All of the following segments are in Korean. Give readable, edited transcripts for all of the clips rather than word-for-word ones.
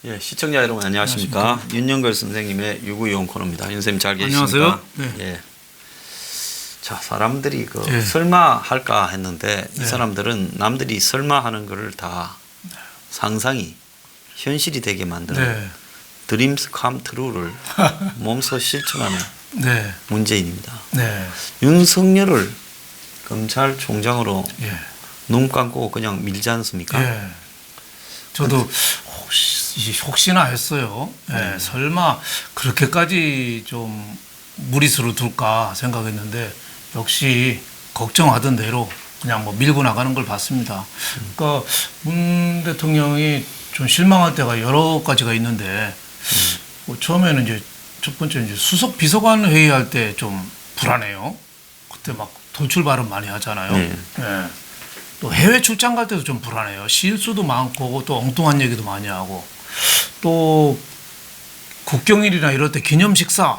예, 시청자 여러분 안녕하십니까. 윤영걸 선생님의 유구이용 코너입니다. 윤 선생님 잘 계십니까? 안녕하세요. 네. 예. 자, 사람들이 예. 설마 할까 했는데 이 네. 사람들은 남들이 설마 하는 거를 다 상상이 현실이 되게 만드는 네. 드림스 캄 트루를 몸소 실천하는 네. 문재인입니다. 네. 윤석열을 검찰총장으로 예. 눈 감고 그냥 밀지 않습니까? 예. 저도 혹시나 했어요. 예. 설마 그렇게까지 좀 무리수로 둘까 생각했는데 역시 걱정하던 대로 그냥 뭐 밀고 나가는 걸 봤습니다. 그러니까 문 대통령이 좀 실망할 때가 여러 가지가 있는데 뭐 처음에는 이제 첫 번째 이제 수석 비서관 회의할 때 좀 불안해요. 그때 막 돌출 발언 많이 하잖아요. 네. 예. 또 해외 출장 갈 때도 좀 불안해요. 실수도 많고 또 엉뚱한 얘기도 많이 하고 또 국경일이나 이럴 때 기념 식사,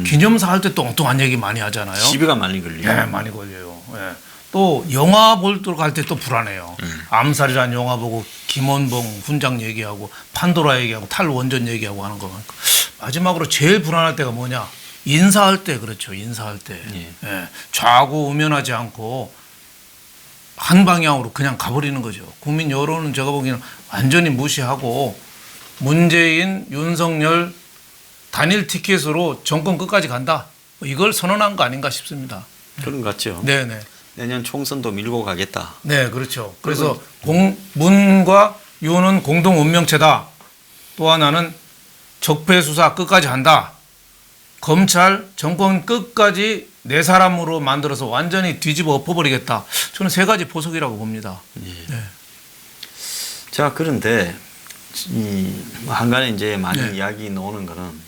기념사 할 때 또 엉뚱한 얘기 많이 하잖아요. 시비가 많이 걸려요. 네, 많이 걸려요. 예. 또 영화 보러 갈 때 또 불안해요. 암살이라는 영화 보고 김원봉 훈장 얘기하고 판도라 얘기하고 탈원전 얘기하고 하는 거 보니까 마지막으로 제일 불안할 때가 뭐냐? 인사할 때 그렇죠. 인사할 때. 예. 예. 좌고 우면하지 않고 한 방향으로 그냥 가버리는 거죠. 국민 여론은 제가 보기에는 완전히 무시하고 문재인, 윤석열 단일 티켓으로 정권 끝까지 간다. 이걸 선언한 거 아닌가 싶습니다. 그런 것 같죠. 네네. 내년 총선도 밀고 가겠다. 네, 그렇죠. 그래서 문과 윤은 공동 운명체다. 또 하나는 적폐 수사 끝까지 한다. 검찰 정권 끝까지 내 사람으로 만들어서 완전히 뒤집어 엎어버리겠다. 저는 세 가지 보석이라고 봅니다. 예. 네. 자, 그런데 한간에 이제 많이 네. 이야기 나오는 거는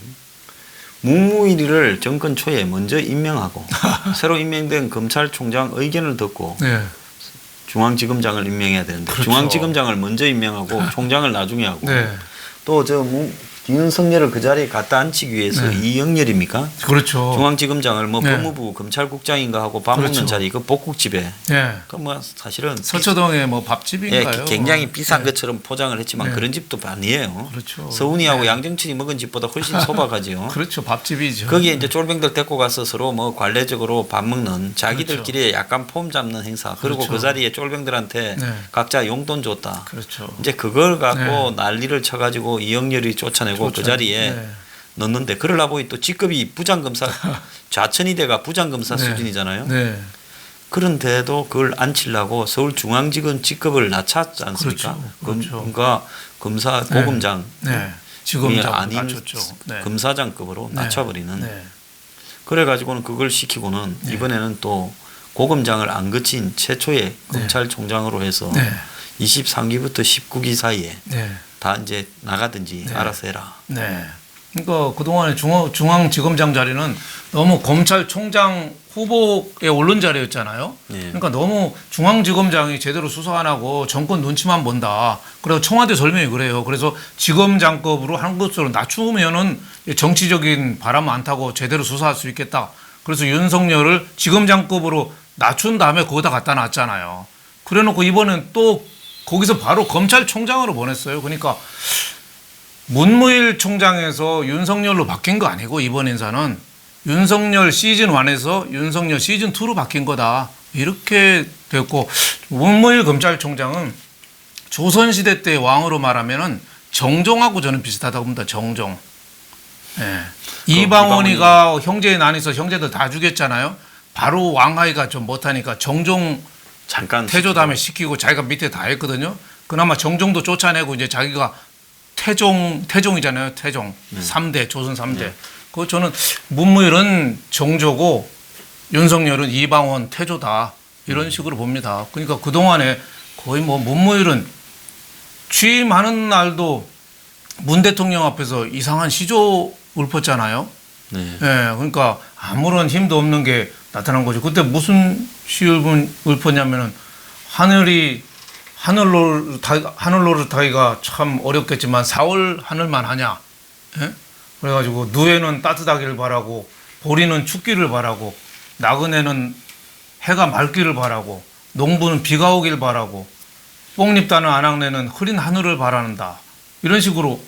국무위를 정권 초에 먼저 임명하고 새로 임명된 검찰총장 의견을 듣고 네. 중앙지검장을 임명해야 되는데 그렇죠. 중앙지검장을 먼저 임명하고 총장을 나중에 하고 네. 또 윤석열을 그 자리에 갖다 앉히기 위해서 네. 이영렬입니까? 그렇죠. 중앙지검장을 뭐 네. 법무부 검찰국장인가 하고 밥 그렇죠. 먹는 자리 그 복국집에 네. 그 뭐 사실은 서초동에 뭐 밥집인가요? 예, 굉장히 비싼 네. 것처럼 포장을 했지만 네. 그런 집도 아니에요. 그렇죠. 서훈이하고 네. 양정철이 먹은 집보다 훨씬 소박하죠. 그렇죠. 밥집이죠. 거기에 이제 쫄병들 데리고 가서 서로 뭐 관례적으로 밥 먹는 자기들끼리 약간 폼 잡는 행사. 그리고 그렇죠. 그 자리에 쫄병들한테 네. 각자 용돈 줬다. 그렇죠. 이제 그걸 갖고 네. 난리를 쳐가지고 이영렬이 쫓아내고 그 자리에 네. 넣는데 그러려 보니 또 직급이 부장검사 좌천이대가 부장검사 네. 수준이잖아요. 네. 그런데도 그걸 안치려고 서울중앙지검 직급을 낮췄지 않습니까? 그렇죠. 그러니까 검사 고검장 네. 지검장 아닌 낮췄죠. 네. 검사장급으로 네. 낮춰버리는. 네. 그래가지고는 그걸 시키고는 네. 이번에는 또 고검장을 안 거친 최초의 검찰총장으로 해서 네. 23기부터 19기 사이에 네. 다 이제 나가든지 네. 알아서 해라. 네. 그러니까 그동안에 중앙지검장 자리는 너무 검찰총장 후보에 오른 자리였잖아요. 네. 그러니까 너무 중앙지검장이 제대로 수사 안 하고 정권 눈치만 본다. 그래서 청와대 설명이 그래요. 그래서 지검장급으로 한 것으로 낮추면은 정치적인 바람 안 타고 제대로 수사할 수 있겠다. 그래서 윤석열을 지검장급으로 낮춘 다음에 거기다 갖다 놨잖아요. 그래놓고 이번엔 또 거기서 바로 검찰총장으로 보냈어요. 그러니까 문무일 총장에서 윤석열로 바뀐 거 아니고 이번 인사는 윤석열 시즌 1에서 윤석열 시즌 2로 바뀐 거다. 이렇게 됐고 문무일 검찰총장은 조선시대 때 왕으로 말하면은 정종하고 저는 비슷하다고 봅니다. 정종. 예. 이방원이가 형제에 나뉘어서 형제들 다 죽였잖아요. 바로 왕하이가 좀 못하니까 정종 잠깐 태조 다음에 시키고 자기가 밑에 다 했거든요. 그나마 정종도 쫓아내고 이제 자기가 태종이잖아요. 태종. 3대, 조선 3대. 그 저는 문무일은 정조고 윤석열은 이방원, 태조다. 이런 식으로 봅니다. 그러니까 그동안에 거의 뭐 문무일은 취임하는 날도 문 대통령 앞에서 이상한 시조 읊었잖아요. 네. 예, 그러니까 아무런 힘도 없는 게 나타난 거죠. 그때 무슨 시 읊었냐면은 하늘로를 타기가 참 어렵겠지만 4월 하늘만 하냐. 예? 그래가지고 누에는 따뜻하기를 바라고 보리는 춥기를 바라고 나그네는 해가 맑기를 바라고 농부는 비가 오길 바라고 뽕잎 따는 아낙네는 흐린 하늘을 바라는다. 이런 식으로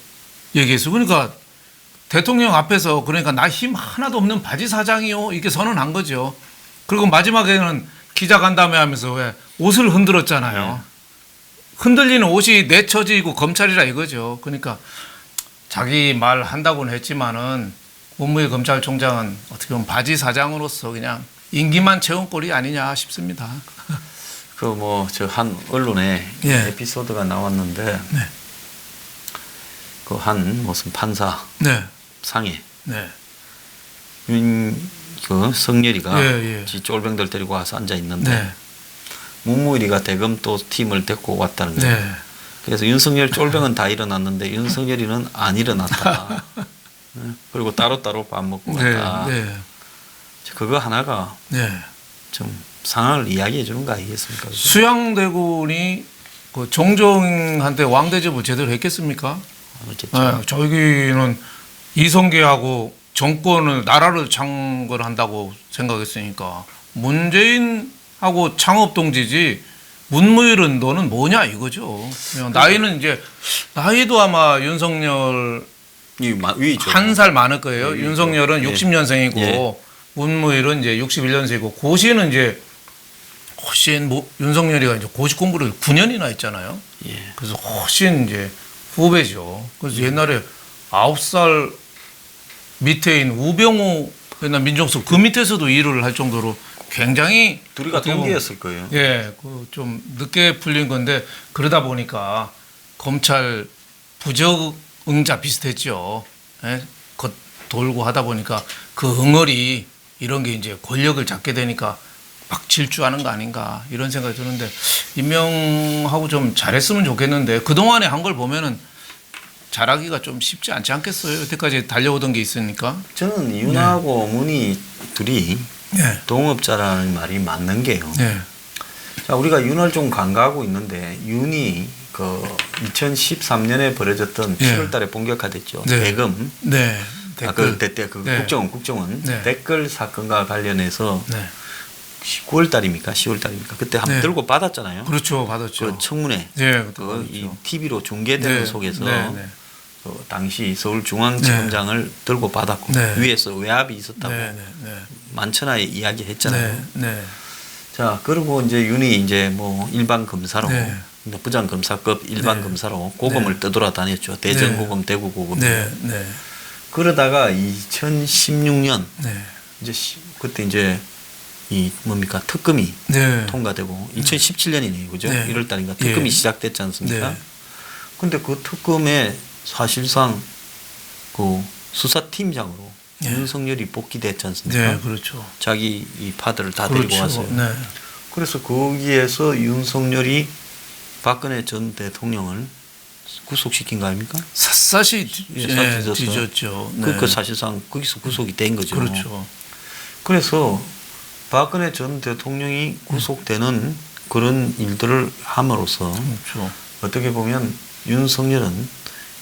얘기했어요. 그러니까 대통령 앞에서 그러니까 나 힘 하나도 없는 바지 사장이요 이렇게 선언한 거죠. 그리고 마지막에는 기자간담회 하면서 왜 옷을 흔들었잖아요. 흔들리는 옷이 내 처지이고 검찰이라 이거죠. 그러니까 자기 말 한다고는 했지만은 문무일 검찰총장은 어떻게 보면 바지 사장으로서 그냥 임기만 채운 꼴이 아니냐 싶습니다. 그 뭐 저 한 언론에 예. 에피소드가 나왔는데 네. 그 한 무슨 판사 네, 상에 네, 그 성렬이가 예, 예. 지 쫄병들 데리고 와서 앉아 있는데 네, 문무일이가 대검 또 팀을 데리고 왔다는 거예요. 네. 그래서 윤석열 쫄병은 다 일어났는데 윤석열이는 안 일어났다. 그리고 따로따로 밥 먹고 갔다. 네, 네, 그거 하나가 네. 좀 상황을 이야기해 주는 거 아니겠습니까? 그죠? 수양대군이 그 정종한테 왕대접을 제대로 했겠습니까? 어쨌든 네, 저희는 이성계하고 정권을 나라를 창건한다고 생각했으니까 문재인하고 창업동지지 문무일은 너는 뭐냐 이거죠. 그냥 나이는 이제 나이도 아마 윤석열 위죠. 한 살 많을 거예요. 네, 윤석열은 예. 60년생이고 예. 문무일은 이제 61년생이고 고시는 이제 훨씬 윤석열이가 이제 고시 공부를 9년이나 했잖아요. 예. 그래서 훨씬 이제 후배죠. 그래서 옛날에 9살 밑에인 우병우 옛날 민정수석 그 밑에서도 일을 할 정도로 굉장히 둘이가 어떻게 보면 동기였을 거예요. 예, 그 좀 늦게 풀린 건데 그러다 보니까 검찰 부적응자 비슷했죠. 예, 겉 돌고 하다 보니까 그 응어리 이런 게 이제 권력을 잡게 되니까 막 질주하는 거 아닌가 이런 생각이 드는데 임명하고 좀 잘했으면 좋겠는데 그 동안에 한 걸 보면은 잘하기가 좀 쉽지 않지 않겠어요? 여태까지 달려오던 게 있으니까. 저는 윤하고 어머니 둘이 네, 동업자라는 말이 맞는 게요. 네, 자, 우리가 윤을 좀 간과하고 있는데 윤이 그 2013년에 벌어졌던 예. 7월달에 본격화됐죠. 네. 대검 네. 그 그때 그 네. 국정원 네. 댓글 사건과 관련해서 네, 9월달입니까? 10월달입니까? 그때 한번 네. 들고 받았잖아요. 그렇죠, 받았죠. 그 청문회 네, 그때 그 받았죠. TV로 중계되는 네, 속에서 네, 네. 그 당시 서울중앙지검장을 들고 받았고 네. 위에서 외압이 있었다고 네, 네, 네. 만천하에 이야기했잖아요. 네, 네. 자, 그리고 이제 윤이 이제 뭐 일반 검사로 네. 부장 검사급 일반 네. 검사로 고검을 떠돌아다녔죠. 대전고검, 대구고검. 네, 네, 그러다가 2016년 네, 이제 그때 이제 이 뭡니까 특검이 네. 통과되고 2017년이네요, 그죠? 네. 1월달인가 특검이 예. 시작됐지 않습니까? 네. 근데 그 특검에 사실상 그 수사팀장으로 네. 윤석열이 복귀됐지 않습니까? 네, 그렇죠. 자기 이 파들을 다 그렇죠. 데리고 왔어요. 네, 그래서 거기에서 윤석열이 박근혜 전 대통령을 구속시킨 거 아닙니까? 샅샅이 예, 네, 샅샅이 뒤졌죠. 네. 그 사실상 거기서 구속이 된 거죠. 그렇죠. 그래서 박근혜 전 대통령이 구속되는 그런 일들을 함으로써 그렇죠. 어떻게 보면 윤석열은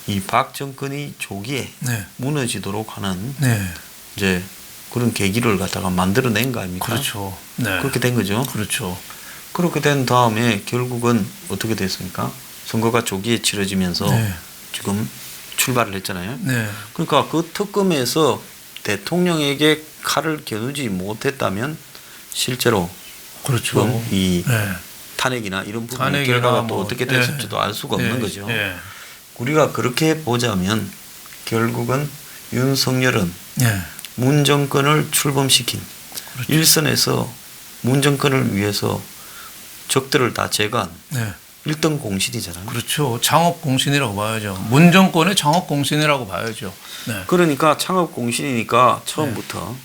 이 박 정권이 조기에 네, 무너지도록 하는 네, 이제 그런 계기를 갖다가 만들어낸 거 아닙니까? 그렇죠. 네, 그렇게 된 거죠. 그렇죠. 그렇게 된 다음에 결국은 어떻게 됐습니까? 선거가 조기에 치러지면서 네, 지금 출발을 했잖아요. 네, 그러니까 그 특검에서 대통령에게 칼을 겨누지 못했다면 실제로 그렇죠. 지금 이 네. 탄핵이나 이런 부분의 탄핵이나 결과가 또 뭐, 어떻게 네. 됐을지도 알 수가 없는 네, 거죠. 네, 우리가 그렇게 보자면 결국은 윤석열은 네, 문 정권을 출범시킨 그렇죠. 일선에서 문 정권을 위해서 적들을 다 제거한 네. 1등 공신이잖아요. 그렇죠. 창업 공신이라고 봐야죠. 문 정권의 창업 공신이라고 봐야죠. 네. 그러니까 창업 공신이니까 처음부터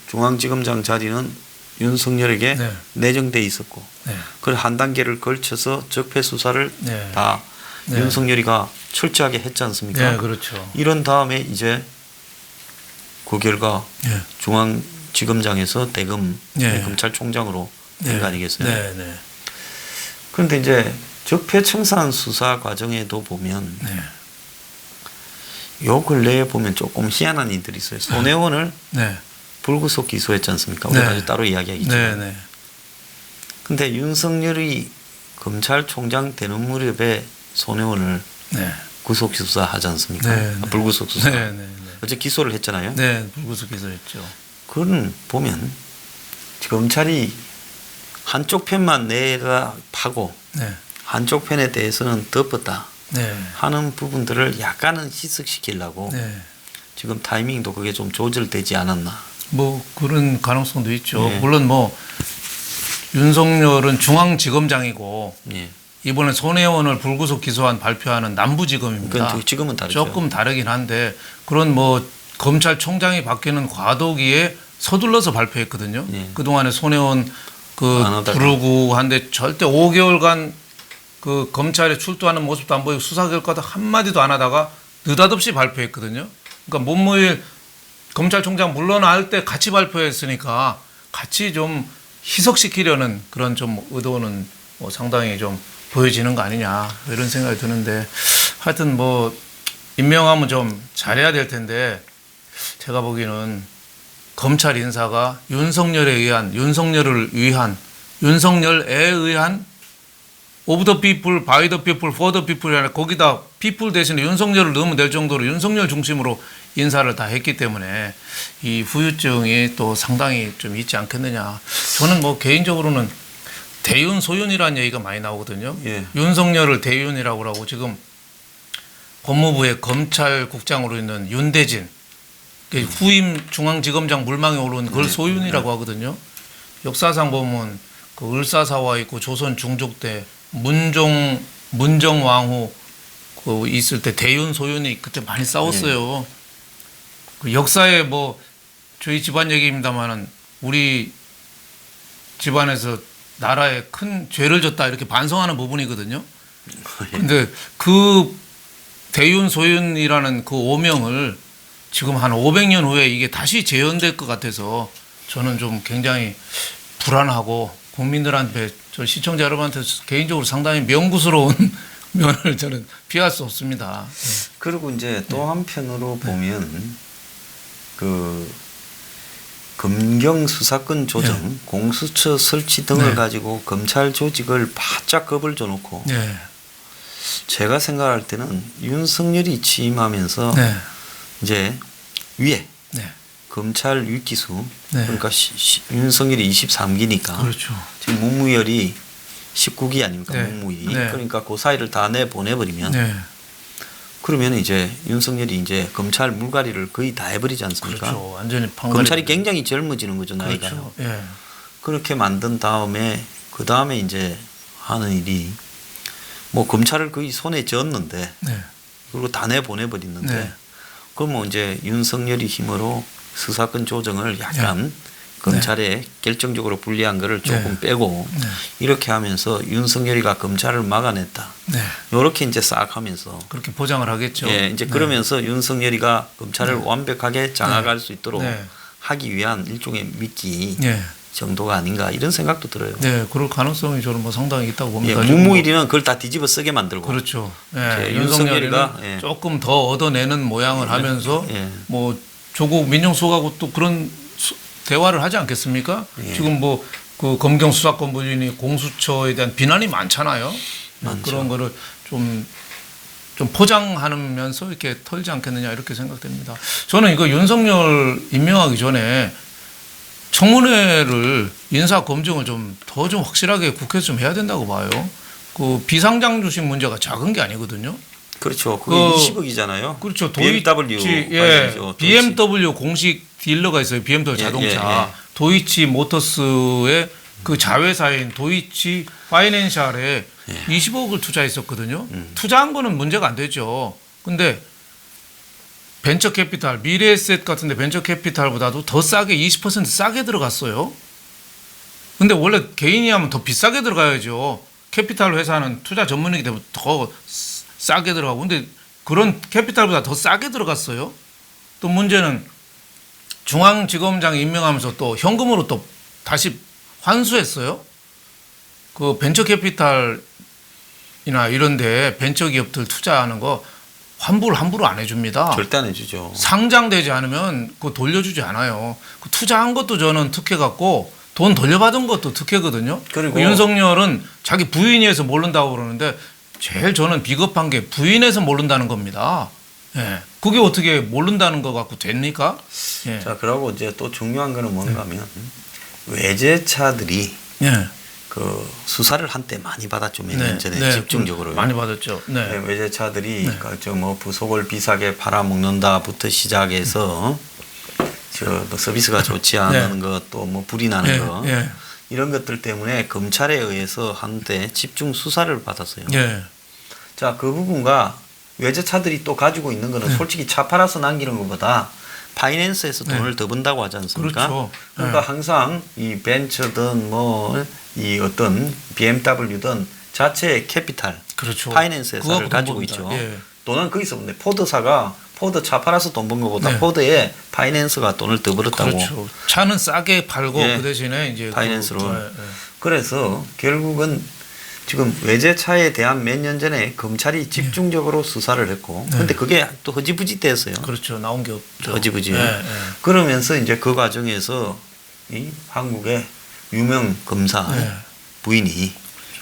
중앙지검장 자리는 윤석열에게 네. 내정돼 있었고 네. 그 한 단계를 걸쳐서 적폐 수사를 네. 다 네. 윤석열이가 철저하게 했지 않습니까? 네, 그렇죠. 이런 다음에 이제 그 결과 네. 중앙지검장에서 대검 네. 검찰총장으로 된 거 아니겠어요? 네, 네, 그런데 이제 적폐 청산 수사 과정에도 보면 네. 요 근래에 보면 조금 희한한 일들이 있어요. 손혜원을 네. 불구속 기소했지 않습니까? 네. 우리가 아주 따로 이야기하겠지만. 네, 네. 근데 윤석열이 검찰총장 되는 무렵에 손혜원을 네. 구속 수사하지 않습니까? 네, 네. 불구속 수사. 네, 네, 네. 어제 기소를 했잖아요. 네, 불구속 기소했죠. 그건 보면 검찰이 한쪽 편만 내가 파고 네, 한쪽 편에 대해서는 덮었다 네, 하는 부분들을 약간은 희석시키려고 네. 지금 타이밍도 그게 좀 조절되지 않았나. 뭐 그런 가능성도 있죠. 예. 물론 뭐 윤석열은 중앙지검장이고 예. 이번에 손혜원을 불구속 기소한 발표하는 남부지검입니다. 그건 지금은 다르죠. 조금 다르긴 한데 그런 뭐 검찰총장이 바뀌는 과도기에 서둘러서 발표했거든요. 예. 그동안에 손혜원 그 안 하다가. 부르고 한데 절대 5개월간 그 검찰에 출두하는 모습도 안 보이고 수사 결과도 한마디도 안 하다가 느닷없이 발표했거든요. 그러니까 문무일 검찰총장 물러날 때 같이 발표했으니까 같이 좀 희석시키려는 그런 좀 의도는 뭐 상당히 좀 보여지는 거 아니냐 이런 생각이 드는데 하여튼 뭐 임명하면 좀 잘해야 될 텐데 제가 보기에는 검찰 인사가 윤석열에 의한 윤석열을 위한 윤석열에 의한 오브 더 피플, 바이 더 피플, 포 더 피플이 아니라 거기다 피플 대신에 윤석열을 넣으면 될 정도로 윤석열 중심으로 인사를 다 했기 때문에 이 후유증이 또 상당히 좀 있지 않겠느냐. 저는 뭐 개인적으로는 대윤 소윤이라는 얘기가 많이 나오거든요. 예. 윤석열을 대윤이라고 하고 지금 법무부의 검찰국장으로 있는 윤대진 후임 중앙지검장 물망에 오른 그걸 소윤이라고 하거든요. 역사상 보면 그 을사사와 있고 조선 중종 때 문정왕후 그 있을 때 대윤 소윤이 그때 많이 싸웠어요. 그 역사에 뭐 저희 집안 얘기입니다만은 우리 집안에서 나라에 큰 죄를 졌다 이렇게 반성하는 부분이거든요. 근데 그 대윤 소윤이라는 그 오명을 지금 한 500년 후에 이게 다시 재현될 것 같아서 저는 좀 굉장히 불안하고 국민들한테 저 시청자 여러분한테 개인적으로 상당히 명구스러운 면을 저는 피할 수 없습니다. 네. 그리고 이제 또 한편으로 보면 그 검경 수사권 조정, 공수처 설치 등을 네. 가지고 검찰 조직을 바짝 겁을 줘놓고 네. 제가 생각할 때는 윤석열이 취임하면서 네. 이제 위에 네. 검찰 위기수 네. 그러니까 윤석열이 23기니까 그렇죠. 지금 문무열이 19기 아닙니까? 네. 문무위. 네. 그러니까 그 사이를 다 내보내버리면 네. 그러면 이제 윤석열이 이제 검찰 물갈이를 거의 다 해버리지 않습니까? 그렇죠. 완전히 판가리. 검찰이 굉장히 젊어지는 거죠, 나이가요. 그렇죠. 예. 그렇게 만든 다음에 그 다음에 이제 하는 일이 뭐 검찰을 거의 손에 쥐었는데 네. 그리고 다 내보내버리는데 네. 그러면 이제 윤석열이 힘으로 수사권 조정을 약간 검찰에 결정적으로 불리한 거를 조금 빼고 이렇게 하면서 윤석열이가 검찰을 막아냈다. 네. 이렇게 이제 싹 하면서 그렇게 포장을 하겠죠. 예, 이제 네. 그러면서 윤석열이가 검찰을 완벽하게 장악할 수 있도록 네. 하기 위한 일종의 미끼 네. 정도가 아닌가 이런 생각도 들어요. 네, 그럴 가능성이 저는 뭐 상당히 있다고 예, 봅니다. 문무일이는 그걸 다 뒤집어 쓰게 만들고 그렇죠. 예, 예, 윤석열이가 윤석열이가, 예. 조금 더 얻어내는 모양을 하면서 예. 뭐 조국 민정수석하고 또 그런 대화를 하지 않겠습니까? 예. 지금 뭐 그 검경 수사권 부진이 공수처에 대한 비난이 많잖아요. 많죠. 그런 거를 좀 포장하면서 이렇게 털지 않겠느냐 이렇게 생각됩니다. 저는 이거 윤석열 임명하기 전에 청문회를 인사 검증을 좀 확실하게 국회에서 좀 해야 된다고 봐요. 그 비상장 주식 문제가 작은 게 아니거든요. 그렇죠. 그게 그 20억이잖아요. 그렇죠. BMW BMW 공식 딜러가 있어요. BMW 예, 자동차. 예. 도이치 모터스의 그 자회사인 도이치 파이낸셜에 20억을 투자했었거든요. 투자한 거는 문제가 안 되죠. 근데 벤처 캐피탈, 미래에셋 같은데 벤처 캐피탈보다도 더 싸게 20% 싸게 들어갔어요. 근데 원래 개인이 하면 더 비싸게 들어가야죠. 캐피탈 회사는 투자 전문이기 때문에 더 싸게 들어가고. 근데 그런 캐피탈보다 더 싸게 들어갔어요. 또 문제는 중앙지검장 임명하면서 또 현금으로 또 다시 환수했어요. 그 벤처 캐피탈이나 이런데 벤처 기업들 투자하는 거 환불 함부로 안 해줍니다. 절대 안 해주죠. 상장되지 않으면 그거 돌려주지 않아요. 그 투자한 것도 저는 특혜 같고 돈 돌려받은 것도 특혜거든요. 그리고 그 윤석열은 자기 부인이어서 모른다고 그러는데 제일 저는 비겁한 게 부인해서 모른다는 겁니다. 예. 그게 어떻게 모른다는 거 갖고 됩니까? 예. 자, 그러고 이제 또 중요한 거는 뭔가 하면 외제차들이 예. 그 수사를 한때 많이 받았죠. 몇 네. 년 전에 네. 집중적으로. 많이 받았죠. 네. 네, 외제차들이 저뭐 부속을 비싸게 팔아먹는다부터 시작해서 저뭐 서비스가 좋지 않은 것, 또 뭐 불이 나는 예. 것 예. 이런 것들 때문에 검찰에 의해서 한때 집중 수사를 받았어요. 예. 자, 그 부분과 외제차들이 또 가지고 있는 거는 솔직히 차 팔아서 남기는 것보다 파이낸스에서 돈을 더 번다고 하지 않습니까? 그렇죠. 그러니까 항상 이 벤처든 뭐 이 어떤 BMW든 자체의 캐피탈, 그렇죠. 파이낸스 회사를 그거 가지고 겁니다. 있죠. 예. 돈은 거기서 번데 포드사가 포드 차 팔아서 돈 번 것보다 네. 포드에 파이낸스가 돈을 더 벌었다고. 그렇죠. 차는 싸게 팔고 예. 그 대신에 이제 파이낸스로. 예. 그래서 결국은 지금 외제차에 대한 몇 년 전에 검찰이 집중적으로 수사를 했고, 근데 그게 또 허지부지 됐어요. 그렇죠. 나온 게 없죠. 허지부지. 예. 예. 그러면서 이제 그 과정에서 이 한국의 유명 검사 네. 부인이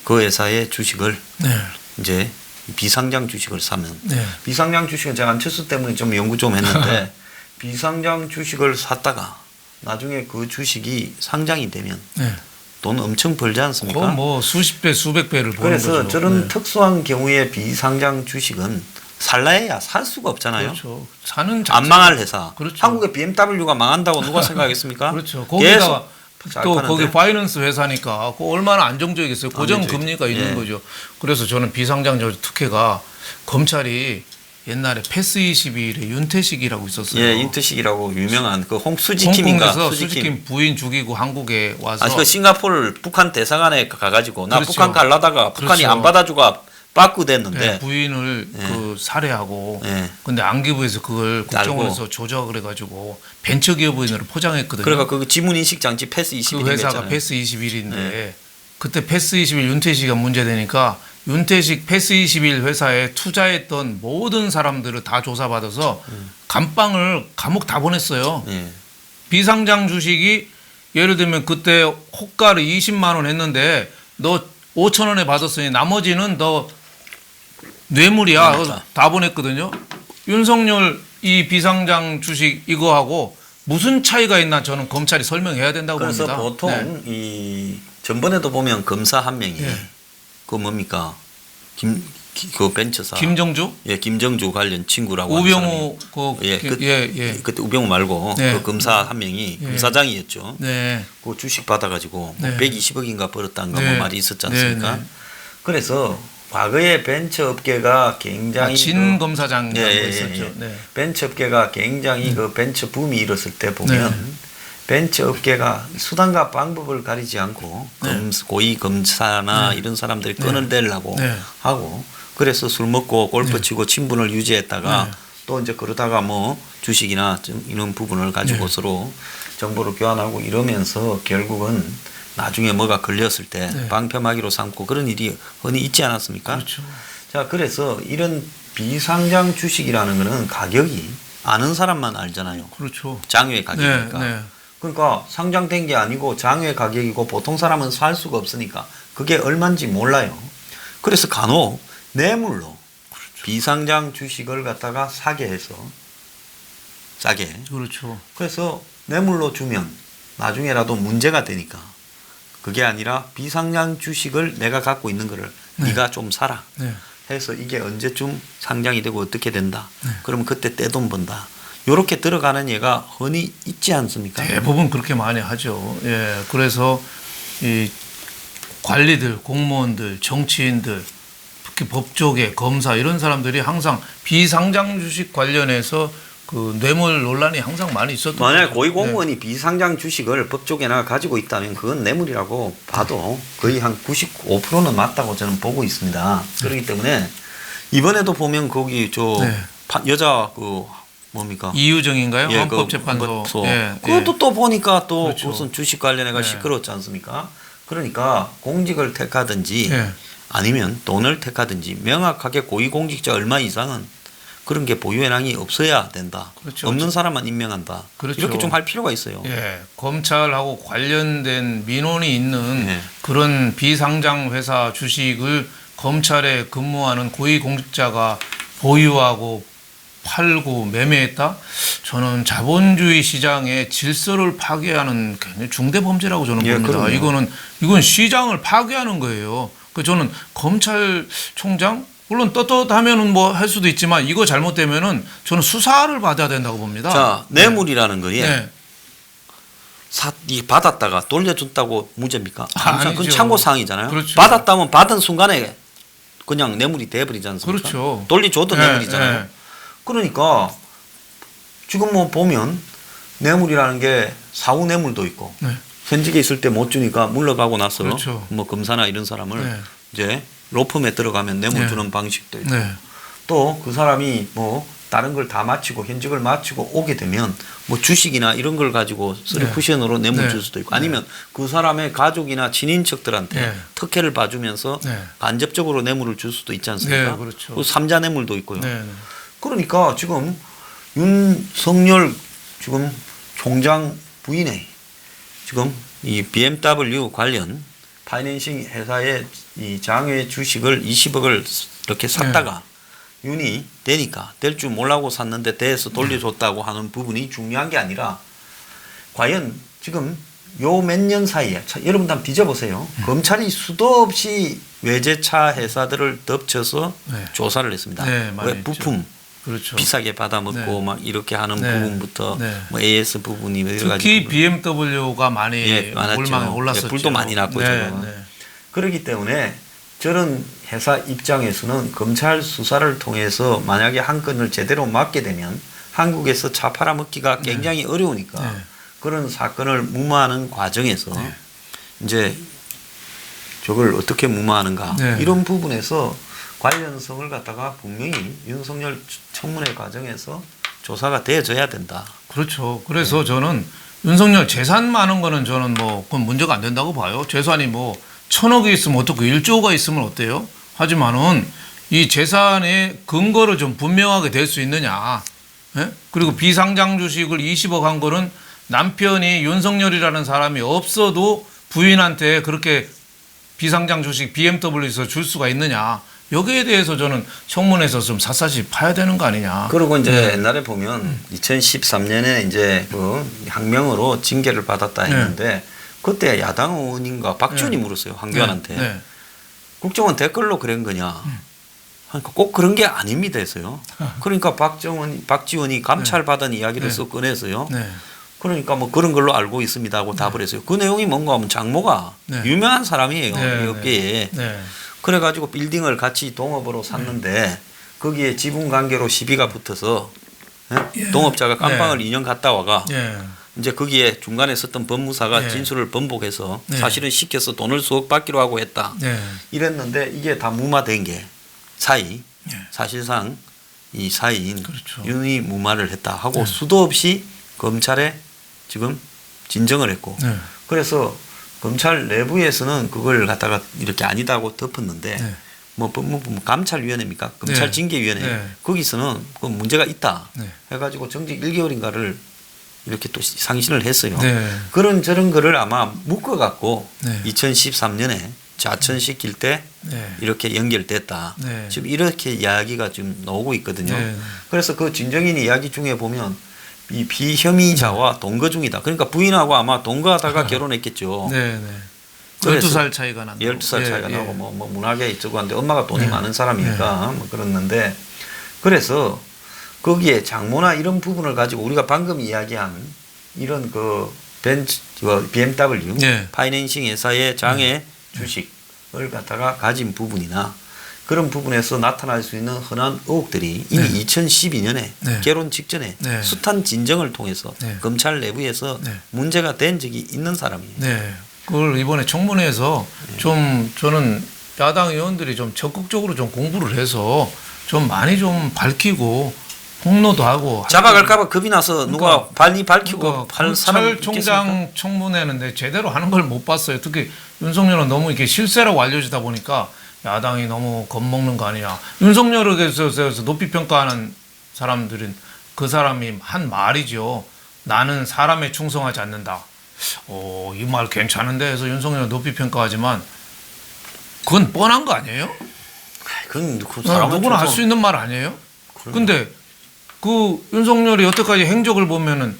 그 회사의 주식을 네. 이제 비상장 주식을 사면 네. 비상장 주식은 제가 안철수 때문에 좀 연구 좀 했는데 비상장 주식을 샀다가 나중에 그 주식이 상장이 되면 네. 돈 엄청 벌지 않습니까? 그건 뭐 수십 배, 수백 배를 버는 그래서 거죠. 저런 네. 특수한 경우에 비상장 주식은 살라야 살 수가 없잖아요. 그렇죠. 사는 안 망할 회사. 그렇죠. 한국의 BMW가 망한다고 누가 생각하겠습니까? 그렇죠. 거기다가 계속 또 잘 거기 파는데. 파이낸스 회사니까 그 얼마나 안정적이겠어요. 고정 안정적이죠. 금리가 있는 예. 거죠. 그래서 저는 비상장 특혜가 검찰이 옛날에 패스 21에 윤태식이라고 있었어요. 예, 인트식이라고 유명한 그 홍수지킴인가 홍콩에서 수지킴. 수지킴 부인 죽이고 한국에 와서 그 싱가포르 북한 대사관에 가가지고 나 그렇죠. 북한 갈라다가 북한이 그렇죠. 안 받아주고 빠꾸 됐는데 네, 부인을 그 살해하고 예. 근데 안기부에서 그걸 국정원에서 알고. 조작을 해가지고 벤처기업인으로 포장했거든요. 그러니까 그 지문인식 장치 패스 21이 그 회사가 했잖아요. 패스 21인데 그때 패스 21 윤태식이가 문제되니까 윤태식 패스 21 회사에 투자했던 모든 사람들을 다 조사받아서 감방을 감옥 다 보냈어요. 예. 비상장 주식이 예를 들면 그때 호가를 20만 원 했는데 너 5천 원에 받았으니 나머지는 너 뇌물이야. 맞다. 그래서 다 보냈거든요. 윤석열 이 비상장 주식 이거하고 무슨 차이가 있나 저는 검찰이 설명해야 된다고 그래서 봅니다. 보통 네. 이 전번에도 보면 검사 한 명이 예. 그 뭡니까 그 벤처사 김정주, 예 김정주 관련 친구라고 하는 우병우 사람이. 예, 예. 그때 우병우 말고 네. 그 검사 한 명이 예. 검사장이었죠. 네. 그 주식 받아가지고 네. 120억인가 벌었다는 거 네. 뭐 말이 있었지 않습니까? 네, 네. 그래서 과거에 벤처 업계가 굉장히 진 그 검사장이라고 예, 예, 있었죠. 예. 네. 벤처 업계가 굉장히 그 벤처 붐이 일었을 때 보면 네. 벤처 업계가 수단과 방법을 가리지 않고 고위 검사나 이런 사람들이 끈을 대려고 네. 하고 그래서 술 먹고 골프 치고 친분을 유지했다가 네. 또 이제 그러다가 뭐 주식이나 좀 이런 부분을 가지고 네. 서로 정보를 교환하고 이러면서 결국은 나중에 뭐가 걸렸을 때 네. 방패막이로 삼고 그런 일이 흔히 있지 않았습니까? 그렇죠. 자, 그래서 이런 비상장 주식이라는 거는 가격이 아는 사람만 알잖아요. 그렇죠. 장외 가격이니까. 네. 그러니까 상장된 게 아니고 장외 가격이고 보통 사람은 살 수가 없으니까 그게 얼마인지 몰라요. 그래서 간혹 뇌물로 그렇죠. 비상장 주식을 갖다가 사게 해서 싸게. 그렇죠. 그래서 뇌물로 주면 나중에라도 문제가 되니까 그게 아니라 비상장 주식을 내가 갖고 있는 거를 네가 좀 사라. 네. 해서 이게 언제쯤 상장이 되고 어떻게 된다. 그러면 그때 떼돈 번다. 요렇게 들어가는 예가 흔히 있지 않습니까? 대부분 그렇게 많이 하죠. 예. 그래서 이 관리들, 공무원들, 정치인들, 특히 법조계, 검사 이런 사람들이 항상 비상장 주식 관련해서 그 뇌물 논란이 항상 많이 있었던 만약에 거죠. 고위공무원이 비상장 주식을 법조계나 가지고 있다면 그건 뇌물이라고 봐도 거의 한 95%는 맞다고 저는 보고 있습니다. 그렇기 때문에 이번에도 보면 거기 저 네. 여자 그 뭡니까? 이유정인가요? 예, 헌법재판소. 헌법소. 예, 그것도 또 보니까 또 그렇죠. 무슨 주식 관련해가 네. 시끄럽지 않습니까? 그러니까 공직을 택하든지 예. 아니면 돈을 택하든지 명확하게 고위공직자 얼마 이상은 그런 게 보유현황이 없어야 된다. 그렇죠. 없는 사람만 임명한다. 그렇죠. 이렇게 좀 할 필요가 있어요. 예, 검찰하고 관련된 민원이 있는 예. 그런 비상장 회사 주식을 검찰에 근무하는 고위공직자가 보유하고 팔고 매매했다? 저는 자본주의 시장의 질서를 파괴하는 굉장히 중대 범죄라고 저는 예, 봅니다. 그럼요. 이건 시장을 파괴하는 거예요. 그 저는 검찰총장 물론 떳떳하면은 뭐 할 수도 있지만 이거 잘못되면은 저는 수사를 받아야 된다고 봅니다. 자, 뇌물이라는 거에 네. 이 받았다가 돌려준다고 문제입니까? 그건 아니죠. 참고 사항이잖아요. 그렇죠. 받았다면 받은 순간에 그냥 뇌물이 돼버리지 않습니까? 그렇죠. 돌려줘도 네, 뇌물이잖아요. 네. 그러니까 지금 뭐 보면 뇌물이라는 게 사후 뇌물도 있고 네. 현직에 있을 때 못 주니까 물러가고 나서 그렇죠. 뭐 검사나 이런 사람을 네. 이제 로펌에 들어가면 뇌물 네. 주는 방식도 있고 네. 또 그 사람이 뭐 다른 걸 다 마치고 현직을 마치고 오게 되면 뭐 주식이나 이런 걸 가지고 쓰리 네. 쿠션으로 뇌물 네. 줄 수도 있고 아니면 그 사람의 가족이나 친인척들한테 네. 특혜를 봐주면서 네. 간접적으로 뇌물을 줄 수도 있지 않습니까? 네, 그렇죠. 그 삼자 뇌물도 있고요. 네. 네. 그러니까 지금 윤석열 지금 총장 부인의 지금 이 BMW 관련 파이낸싱 회사의 이 장외 주식을 20억을 이렇게 샀다가 윤이 되니까 될 줄 몰라고 샀는데 돼서 돌려줬다고 하는 부분이 중요한 게 아니라 과연 지금 요 몇 년 사이에 여러분 한번 뒤져보세요. 검찰이 수도 없이 외제차 회사들을 덮쳐서 네. 조사를 했습니다. 네, 많이 왜 부품 그렇죠. 비싸게 받아먹고 네. 막 이렇게 하는 네. 부분부터 네. 뭐 AS 부분이 여러 가지 특히 부분. BMW가 많이 예, 많았죠. 올망에 올랐었죠. 예, 불도 많이 났고 네, 지금. 네. 그렇기 때문에 저런 회사 입장에서는 검찰 수사를 통해서 만약에 한 건을 제대로 막게 되면 한국에서 차 팔아먹기가 굉장히 어려우니까 네. 그런 사건을 무마하는 과정에서 네. 이제 저걸 어떻게 무마하는가 네. 이런 부분에서 관련성을 갖다가 분명히 윤석열 청문회 과정에서 조사가 되어져야 된다. 그렇죠. 그래서 저는 윤석열 재산 많은 거는 저는 뭐 그건 문제가 안 된다고 봐요. 재산이 뭐 1,000억이 있으면 어떻고 1조가 있으면 어때요? 하지만은 이 재산의 근거를 좀 분명하게 될 수 있느냐. 예? 그리고 비상장 주식을 20억 한 거는 남편이 윤석열이라는 사람이 없어도 부인한테 그렇게 비상장 주식 BMW에서 줄 수가 있느냐. 여기에 대해서 저는 청문회에서 좀 샅샅이 파야 되는 거 아니냐. 그리고 이제 옛날에 보면 2013년에 이제 그 항명으로 징계를 받았다 했는데 그때 야당 의원인가 박지원이 물었어요. 황교안한테. 네. 국정원 댓글로 그런 거냐. 그러니까 꼭 그런 게 아닙니다 해서요. 그러니까 박지원이 감찰 받은 이야기를 써 꺼내서요. 네. 그러니까 뭐 그런 걸로 알고 있습니다 하고 답을 했어요. 그 내용이 뭔가 하면 장모가 네. 유명한 사람이에요. 네. 이 업계에. 네. 그래가지고 빌딩을 같이 동업으로 샀는데 거기에 지분 관계로 시비가 붙어서 예? 동업자가 깜빵을 2년 갔다 와가 예. 이제 거기에 중간에 썼던 법무사가 네. 진술을 번복해서 네. 사실은 시켜서 돈을 수억 받기로 하고 했다. 네. 이랬는데 이게 다 무마된 게 사이 네. 사실상 이 사이인 그렇죠. 윤이 무마를 했다 하고 네. 수도 없이 검찰에 지금 진정을 했고 네. 그래서 검찰 내부에서는 그걸 갖다가 이렇게 아니다고 덮었는데 네. 뭐 법무부 감찰위원회입니까? 검찰징계위원회 네. 거기서는 그 문제가 있다 네. 해가지고 정직 1개월인가를 이렇게 또 상신을 했어요. 네. 그런 저런 거를 아마 묶어갖고 네. 2013년에 좌천시킬 때 네. 이렇게 연결됐다. 네. 지금 이렇게 이야기가 지금 나오고 있거든요. 네. 그래서 그 진정인 이야기 중에 보면 이 비혐의자와 동거 중이다. 그러니까 부인하고 아마 동거하다가 결혼했겠죠. 네. 네. 그래서 12살 차이가 난다. 12살 차이가 예, 나고 뭐 문학에 있고 한데 엄마가 돈이 네. 많은 사람이니까 뭐 그랬는데 그래서 거기에 장모나 이런 부분을 가지고 우리가 방금 이야기한 이런 그 BMW 네. 파이낸싱 회사의 장외 주식을 갖다가 가진 부분이나 그런 부분에서 나타날 수 있는 흔한 의혹들이 이미 네. 2012년에 네. 결혼 직전에 네. 숱한 진정을 통해서 네. 검찰 내부에서 네. 문제가 된 적이 있는 사람이에요. 네. 그걸 이번에 청문회에서 좀 저는 야당 의원들이 좀 적극적으로 좀 공부를 해서 좀 많이 좀 밝히고 폭로도 하고 잡아갈까봐 겁이 나서 누가 발리 밝히고 그러니까 할 사람 검찰총장 청문회는데 제대로 하는 걸 못 봤어요. 특히 윤석열은 너무 이렇게 실세라고 알려지다 보니까 야당이 너무 겁먹는 거 아니냐. 윤석열에 대해서 높이 평가하는 사람들은 그 사람이 한 말이죠. 나는 사람에 충성하지 않는다. 이 말 괜찮은데 해서 윤석열을 높이 평가하지만 그건 뻔한 거 아니에요? 그건 그 사람은 누구나 할 수 있는 말 아니에요? 그럼요. 근데 그 윤석열이 여태까지 행적을 보면은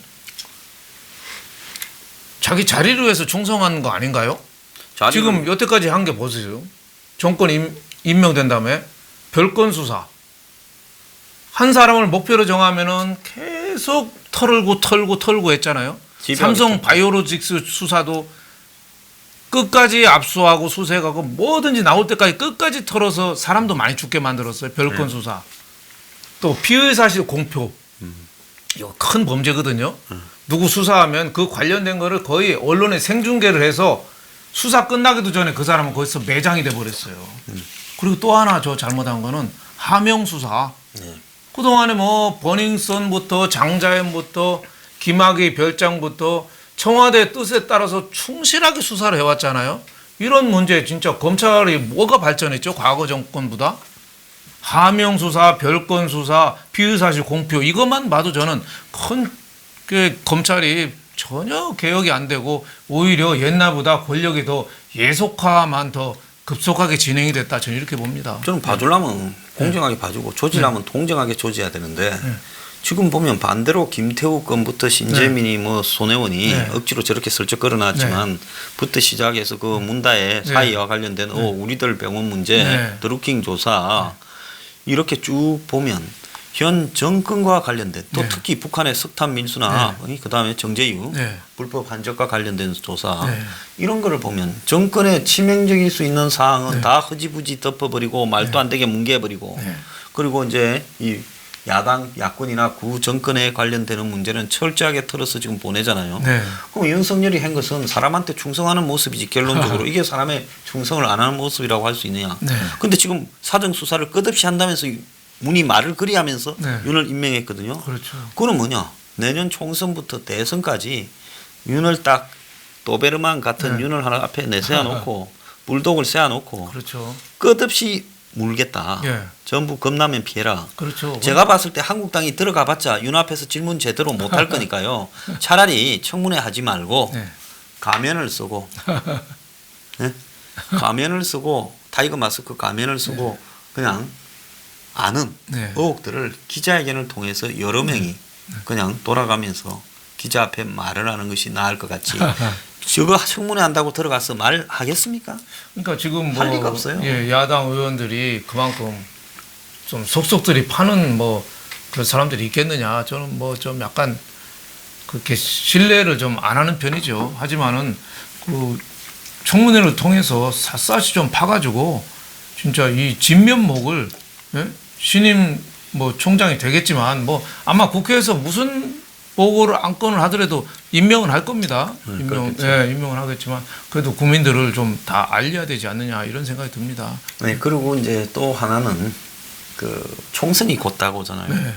자기 자리를 위해서 충성한 거 아닌가요? 지금 여태까지 한 게 보세요. 정권 임명된 다음에 별건 수사. 한 사람을 목표로 정하면은 계속 털고 했잖아요. 삼성 바이오로직스 수사도 끝까지 압수하고 수색하고 뭐든지 나올 때까지 끝까지 털어서 사람도 많이 죽게 만들었어요. 별건 수사. 또 피의 사실 공표. 이거 큰 범죄거든요. 누구 수사하면 그 관련된 거를 거의 언론에 생중계를 해서 수사 끝나기도 전에 그 사람은 거기서 매장이 돼 버렸어요. 그리고 또 하나 저 잘못한 거는 하명 수사. 네. 그동안에 뭐 버닝썬부터 장자연부터 김학의 별장부터 청와대 뜻에 따라서 충실하게 수사를 해왔잖아요. 이런 문제 진짜 검찰이 뭐가 발전했죠? 과거 정권보다. 하명 수사, 별건 수사, 피의 사실 공표 이것만 봐도 저는 큰 검찰이 전혀 개혁이 안 되고 오히려 옛날보다 권력이 더 예속화만 더 급속하게 진행이 됐다. 저는 이렇게 봅니다. 저는 봐주려면 공정하게 봐주고 조지려면 동정하게 조져야 되는데 지금 보면 반대로 김태우 건부터 신재민이 뭐 손혜원이 억지로 저렇게 슬쩍 걸어놨지만 부터 시작해서 그 문다의 사이와 관련된 우리들 병원 문제, 드루킹 조사 이렇게 쭉 보면 현 정권과 관련된 또 특히 북한의 석탄 밀수나 그다음에 정제유 불법 한적과 관련된 조사 이런 거를 보면 정권에 치명적일 수 있는 사항은 다 흐지부지 덮어버리고 말도 안 되게 뭉개버리고 그리고 이제 이 야당 야권이나 구 정권에 관련되는 문제는 철저하게 털어서 지금 보내잖아요. 그럼 윤석열이 한 것은 사람한테 충성하는 모습이지 결론적으로 이게 사람의 충성을 안 하는 모습이라고 할 수 있느냐. 그런데 지금 사정 수사를 끝없이 한다면서 문이 말을 그리하면서 윤을 임명했거든요. 그렇죠. 그건 뭐냐. 내년 총선부터 대선까지 윤을 딱 도베르만 같은 윤을 하나 앞에 내세워놓고 불독을 세워놓고 그렇죠. 끝없이 물겠다. 전부 겁나면 피해라. 그렇죠. 제가 봤을 때 한국당이 들어가 봤자 윤 앞에서 질문 제대로 못 할 거니까요. 차라리 청문회 하지 말고 가면을 쓰고 가면을 쓰고 타이거 마스크 가면을 쓰고 그냥 아는 의혹들을 기자회견을 통해서 여러 명이 그냥 돌아가면서 기자 앞에 말을 하는 것이 나을 것 같지. 저거 청문회 한다고 들어가서 말하겠습니까? 그러니까 지금 할 리가 없어요. 야당 의원들이 그만큼 좀 속속들이 파는 뭐 그런 사람들이 있겠느냐. 저는 뭐 좀 약간 그렇게 신뢰를 좀 안 하는 편이죠. 하지만은 그 청문회를 통해서 샅샅이 좀 파가지고 진짜 이 진면목을 신임 뭐 총장이 되겠지만 뭐 아마 국회에서 무슨 보고를 안건을 하더라도 임명은 할 겁니다. 임명은 하겠지만 그래도 국민들을 좀 다 알려야 되지 않느냐 이런 생각이 듭니다. 네, 그리고 이제 또 하나는 그 총선이 곧 다가오잖아요.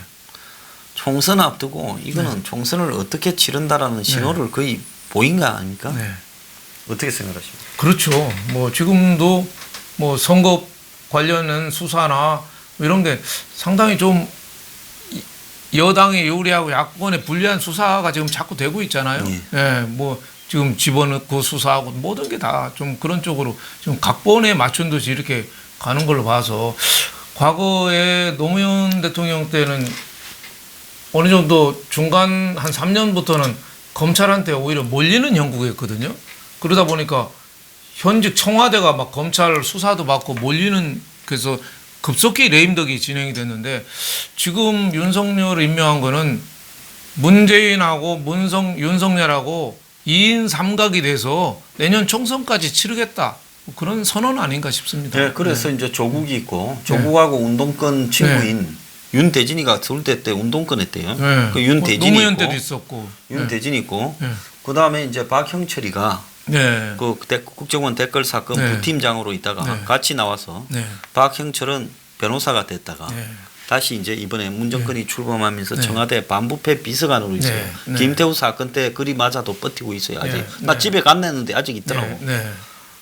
총선 앞두고 이거는 총선을 어떻게 치른다라는 신호를 거의 보인 거 아닙니까? 어떻게 생각하십니까? 그렇죠. 뭐 지금도 뭐 선거 관련된 수사나 이런 게 상당히 좀 여당에 유리하고 야권에 불리한 수사가 지금 자꾸 되고 있잖아요. 뭐 지금 집어넣고 수사하고 모든 게 다 좀 그런 쪽으로 좀 각본에 맞춘 듯이 이렇게 가는 걸로 봐서 과거에 노무현 대통령 때는 어느 정도 중간 한 3년부터는 검찰한테 오히려 몰리는 형국이었거든요. 그러다 보니까 현직 청와대가 막 검찰 수사도 받고 몰리는 그래서 급속히 레임덕이 진행이 됐는데 지금 윤석열 임명한 거는 문재인하고 윤석열하고 2인 3각이 돼서 내년 총선까지 치르겠다. 그런 선언 아닌가 싶습니다. 네, 그래서 이제 조국이 있고 조국하고 운동권 친구인 윤대진이가 서울대 때 운동권 했대요. 그 윤대진이 노무현 있고 때도 있었고. 윤대진이 있고 그다음에 이제 박형철이가 그 국정원 댓글 사건 부팀장으로 있다가 같이 나와서 박형철은 변호사가 됐다가 다시 이제 이번에 문정권이 출범하면서 청와대 반부패 비서관으로 있어요. 김태우 사건 때 그리 맞아도 버티고 있어요. 아직 나 집에 갔냈는데 아직 있더라고.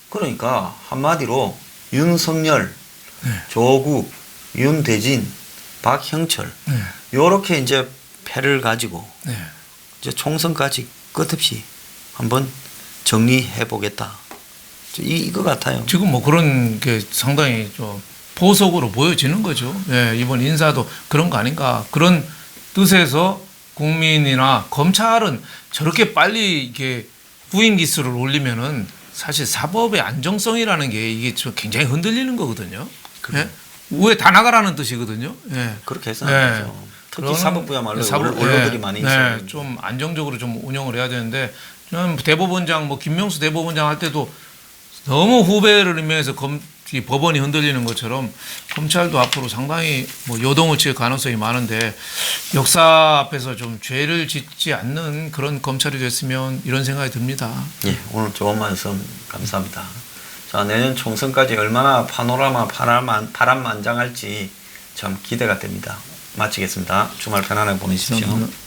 그러니까 한마디로 윤석열, 조국, 윤대진, 박형철 요렇게 이제 패를 가지고 이제 총선까지 끝없이 한번 정리해 보겠다. 이거 같아요. 지금 뭐 그런 게 상당히 좀 보석으로 보여지는 거죠. 예, 이번 인사도 그런 거 아닌가. 그런 뜻에서 국민이나 검찰은 저렇게 빨리 이게 구인 기수를 올리면은 사실 사법의 안정성이라는 게 이게 좀 굉장히 흔들리는 거거든요. 예? 왜 다 나가라는 뜻이거든요. 예. 그렇게 해서는 안 되죠. 특히 그러는 사법부야말로 사법- 원로들이 예, 많이 네, 있어요. 좀 안정적으로 좀 운영을 해야 되는데 저는 대법원장 뭐 김명수 대법원장 할 때도 너무 후배를 임명해서 이 법원이 흔들리는 것처럼 검찰도 앞으로 상당히 뭐 요동을 칠 가능성이 많은데 역사 앞에서 좀 죄를 짓지 않는 그런 검찰이 됐으면 이런 생각이 듭니다. 예, 오늘 좋은 말씀 감사합니다. 자, 내년 총선까지 얼마나 파노라마 파란만장할지 참 기대가 됩니다. 마치겠습니다. 주말 편안하게 보내십시오. 감사합니다.